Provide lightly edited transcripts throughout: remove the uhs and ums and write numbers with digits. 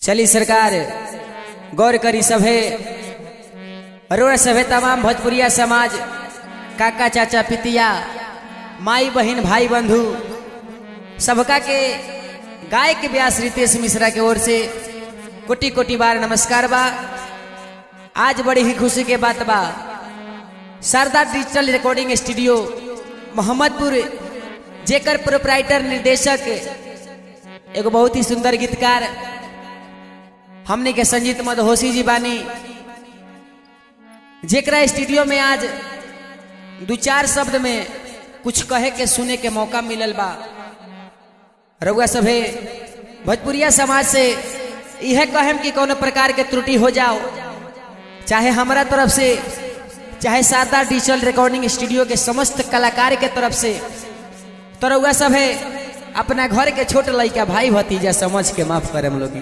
चली सरकार गौर करी सभे अरोड़ा सभे तमाम भोजपुरिया समाज काका चाचा पितिया माई बहन भाई बंधु सबका के गायक व्यास रितेश मिश्रा के ओर से कोटि कोटि बार नमस्कार बा। आज बड़ी ही खुशी के बात बा, Sharda digital recording studio Mohammadpur जेकर प्रोप्राइटर निर्देशक एगो बहुत ही सुंदर गीतकार हमने के संजीत मदहोशी जी बानी, जेकरा स्टूडियो में आज दो चार शब्द में कुछ कहे के सुने के मौका मिलल बा। रउआ सभे भोजपुरिया समाज से यह कहम कि कोनो प्रकार के त्रुटि हो जाओ, चाहे हमारा तरफ से चाहे शारदा डिजिटल रिकॉर्डिंग स्टूडियो के समस्त कलाकार के तरफ से, तो रउआ सभे अपना घर के छोट लड़का भाई भतीजा समझ के माफ करे हम लोग,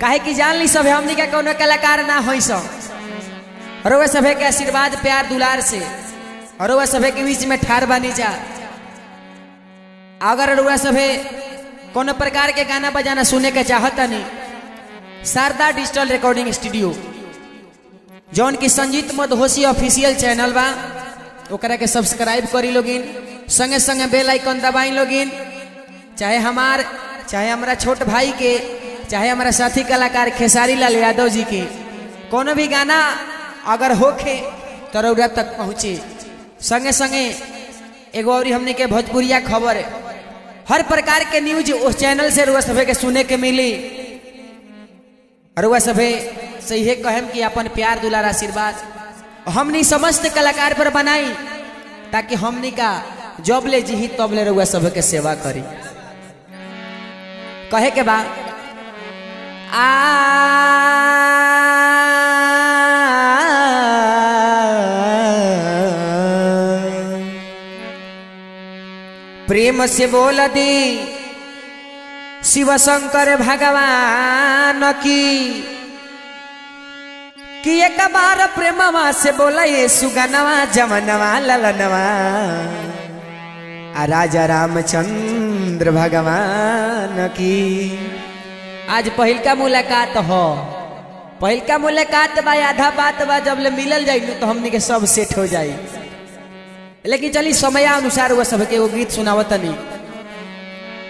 काहे कि जान ली सभे हमनी के कोनो कलाकार ना होई सो। रउआ सभे के आशीर्वाद प्यार दुलार से रउआ सभे के बीच में ठार बानी जा। अगर रउआ सभे कोनो प्रकार के गाना बजाना सुने के चाहता नहीं, शारदा डिजिटल रिकॉर्डिंग स्टूडियो जौन की संजीत मदहोशी ऑफिशियल चैनल बा, ओकरा के सब्सक्राइब करी लोगिन, संगे संगे बेल आइकन दबाई लोगिन। चाहे हमारा छोट भाई के, चाहे हमारा साथी कलाकार खेसारी लाल यादव जी के कोनो भी गाना अगर होखे तो रउरा तक पहुँचे। संगे संगे एगो और हमने के भोजपुरिया खबर हर प्रकार के न्यूज उस चैनल से रुआ सभे के सुने के मिली। रुआ सभे से यह कहम कि अपन प्यार दुलार आशीर्वाद हमनी समस्त कलाकार पर बनाई, ताकि हमनी का जबले जी ही तबले रुआ सभे के सेवा करी। कहे के बा प्रेम से बोल दी शिव शंकर भगवान की कि एक बार प्रेमवा से बोला ये सुगनवा जमनवा ललनवा राजा रामचंद्र भगवान की। आज पहिल का मुलाकात हो, पहिल का मुलाकात बा, आधा बात बा, जब ले मिलल जाई तो हमनी के सब सेट हो जाई। लेकिन चली समय अनुसार वह सबके वो गीत सुनावत नहीं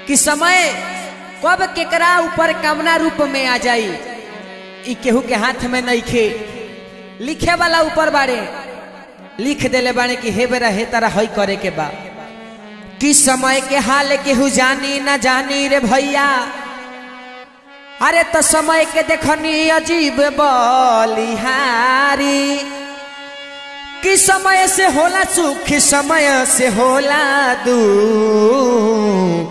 कि समय कब केकरा ऊपर कामना रूप में आ जाई, ई केहू के हाथ में नहीं खे। लिखे वाला ऊपर बारे लिख देले बारे कि हे बेरा हे तारा हई करे के बा, कि समय के हाल केहू जानी ना जानी रे भैया। अरे तो समय के देखनी अजीब बलिहारी, कि समय से होला सुख समय से होला दुख,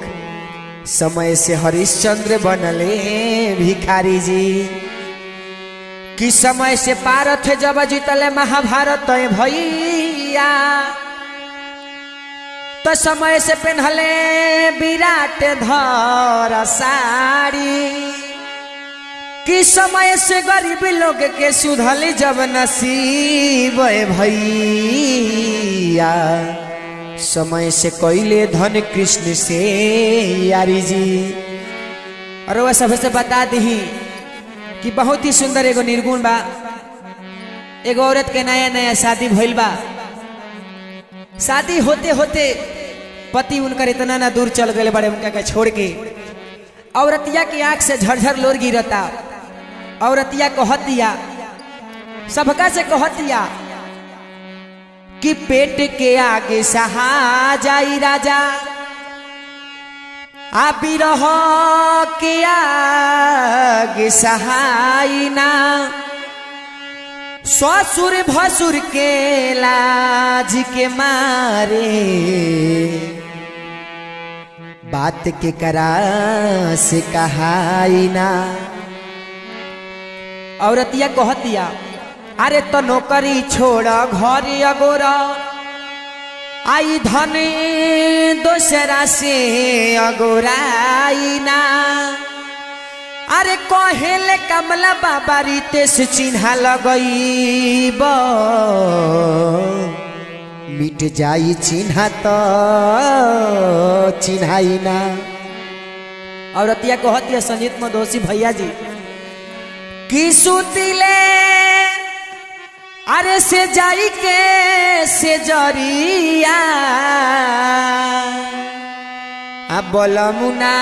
समय से हरिश्चंद्र बनले भिखारी जी। कि समय से पारथ जब जीतले महाभारत भैया, तो समय से पहनले विराट धर साड़ी। कि समय से गरीब लोग के सुधल जब नसीब भैया, समय से कोयले धन कृष्ण से यारी जी। और वह सब से बता दी कि बहुत ही सुंदर एगो निर्गुण बा, एगो औरत के नया नया शादी भइल बा। शादी होते होते पति उनकर इतना ना दूर चल गए बड़े, उनका के छोड़ के औरतिया की आंख से झरझर लोर गिरता। औरतिया कहतिया, सबका से कहतिया कि पेट के आगे सहा जाई राजा, आ बिरह के आगे सहाई ना। ससुर भसुर के लाज के मारे, बात के करा से कहाई ना। औरतिया कहतिया, अरे तो नौकरी छोड़ घर अगोरा, आई धन दोसरा से अगोराई ना। अरे कहेले कमला बाबा रितेश चिन्हा लगई मिट जाई चिन्हा तो चिन्हाई ना। और अतिया कहती है संजीत मधोसी भैया जी कि सुतिले अरे से जाई के से जरिया अब बोलमुना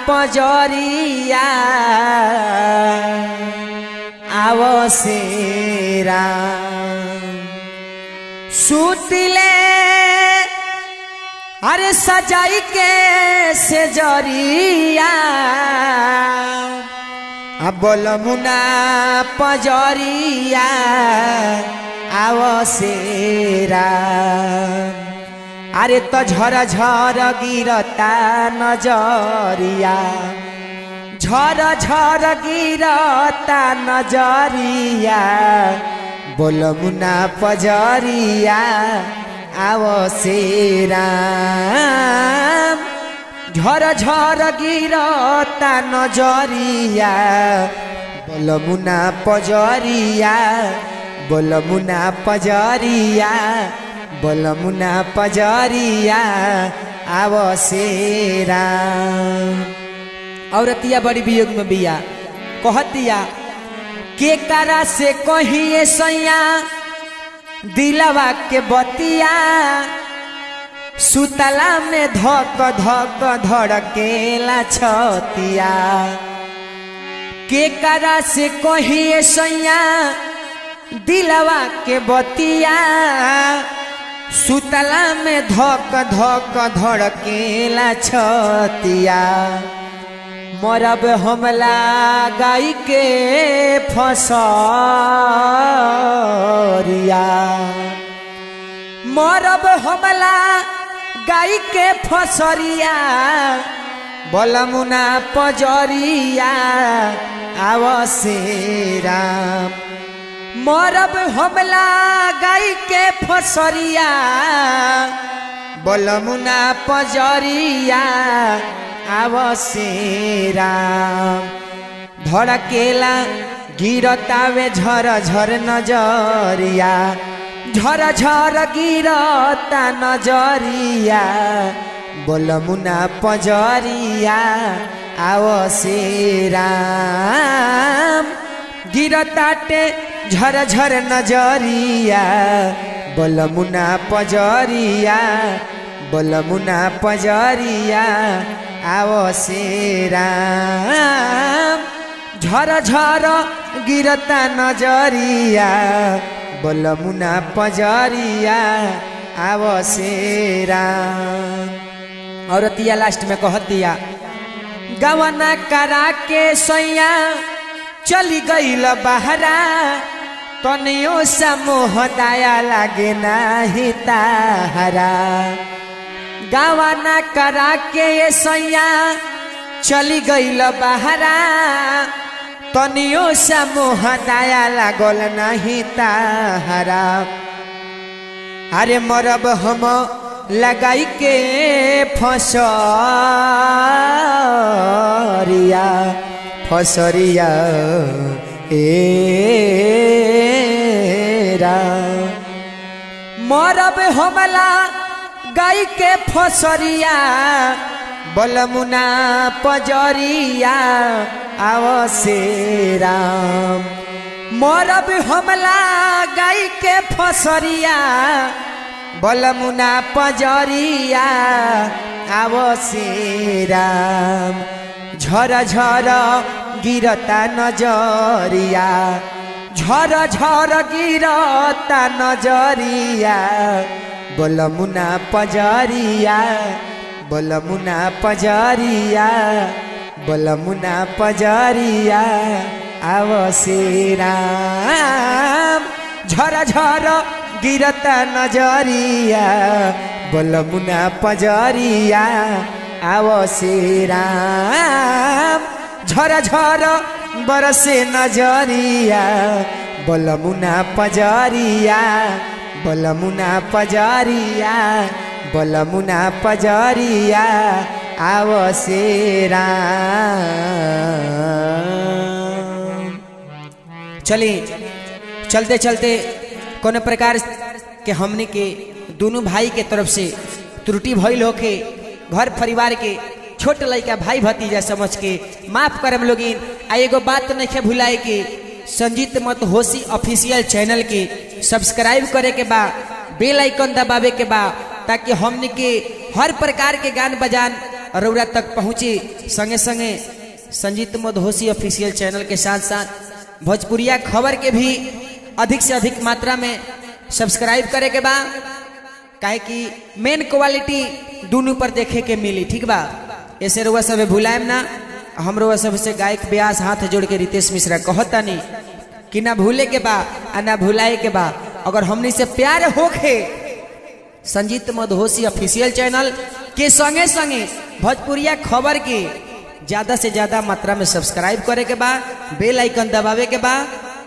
पजरिया आवो सेरा सुतिले अरे सजाई के से जरिया अब बोलमुना पजरिया आवो सेरा अरे तो झर झर गिरता नजरिया झर झर गिरता नजरिया बोलमुना पजरिया आवो सेराम झर झर गिरता नजरिया बोलमुना पजरिया बोलमुना पजरिया बोलमुना पजरिया आवो सेराम। औरतिया बड़ी वियोग में बिया कहतिया के करा से कहिए सैया दिलवा के बतिया सुतला में धक धक धड़केला छतिया के करा से कहिए सैया दिलवा के बतिया सुतला में धक धक धड़केला छतिया मरब हमला गाई के फसरिया मरब हमला गाई के फसरिया बोलमुना पजरिया आवो सेराम मरब हमला गाई के फसरिया बोलमुना पजरिया आवो सेराम धड़केला गिरतावे झर झर नजरिया झर झर गिरता नजरिया बोलमुना पजरिया आवो सेराम गिरताटे झर झर नजरिया बोलमुना पजरिया बोलमुना पजरिया आवो सेराम झर झर गिरता नजरिया बोलमुना पजरिया आवो सेराम। औरतिया लास्ट में कहतिया गवना करा के सैया चली गईल बहरा तनियो सा मोह दाया लागे नाही ताहरा गवना करा के ये सैया चली गईल बहरा तनियो सा मोह दाया लागल नाही ताहरा अरे मरब हम लगाई के फसरिया फसरिया एरा मरब हमला गाई के फसरिया बोलमुना पजरिया आवो सेराम मरब हमला गाई के फसरिया बोलमुना पजरिया आवो सेराम झर झर गिरता नजरिया झर झर गिरता नजरिया बोलमुना पजरिया बोलमुना पजरिया बोलमुना पजरिया आवो सेराम झर झर गिरता नजरिया बोलमुना पजरिया आवो सेराम झर झर बरसे नजरिया बोलमुना पजरिया बोलमुना पजरिया बोलमुना पजरिया आवो सेराम। चली चलते चलते कोनो प्रकार के हमने के दोनों भाई के तरफ से त्रुटि भइल होके घर परिवार के छोट लड़का भाई भतीजा समझ के माफ करम लोगिन। आ एगो बात नहीं भुलाए कि संजीत मत होशी ऑफिशियल चैनल के सब्सक्राइब करे के बा, बेल आइकन दबावे के बा, ताकि हमने के हर प्रकार के गान बजान रौरा तक पहुँचे। संगे संगे संजीत मदहोशी ऑफिशियल चैनल के साथ साथ भोजपुरिया खबर के भी अधिक से अधिक मात्रा में सब्सक्राइब करे के बा, काहे कि मेन क्वालिटी दोनों पर देखे के मिली। ठीक बा, ऐसे रुआ सब भुलाएम ना। हम रुआ सब से गायक व्यास हाथ जोड़ के रितेश मिश्रा कहता नहीं कि ना भूले के बा आ ना भुलाए के बा। अगर हमनी से प्यार होखे संजीत मदहोशी ऑफिशियल चैनल के संगे संगे भोजपुरिया खबर के ज्यादा से ज्यादा मात्रा में सब्सक्राइब करे के बा, बेल आइकन दबावे के बा।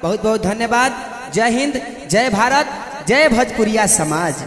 बहुत बहुत धन्यवाद। जय हिंद, जय भारत, जय भोजपुरिया समाज।